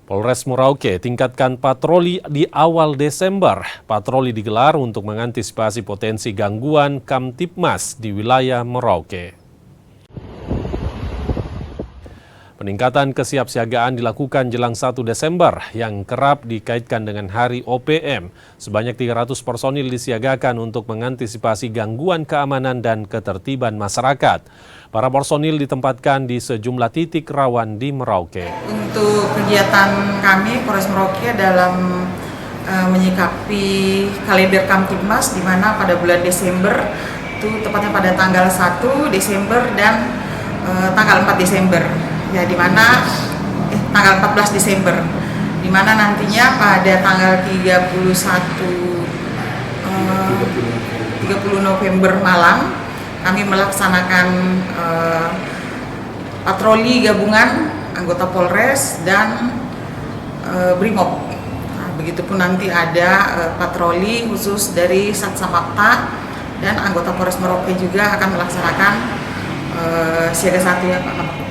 Polres Merauke tingkatkan patroli di awal Desember. Patroli digelar untuk mengantisipasi potensi gangguan Kamtibmas di wilayah Merauke. Peningkatan kesiapsiagaan dilakukan jelang 1 Desember yang kerap dikaitkan dengan hari OPM. Sebanyak 300 personil disiagakan untuk mengantisipasi gangguan keamanan dan ketertiban masyarakat. Para personil ditempatkan di sejumlah titik rawan di Merauke. Untuk kegiatan kami Polres Merauke dalam menyikapi kalender Kamtibmas, di mana pada bulan Desember itu tepatnya pada tanggal 1 Desember dan tanggal 4 Desember. Ya, di mana tanggal 14 Desember, di mana nantinya pada tanggal 30 November malam kami melaksanakan patroli gabungan anggota Polres dan Brimob. Nah, begitupun nanti ada patroli khusus dari Satsamapta dan anggota Polres Merauke juga akan melaksanakan siaga 1 ya Pak.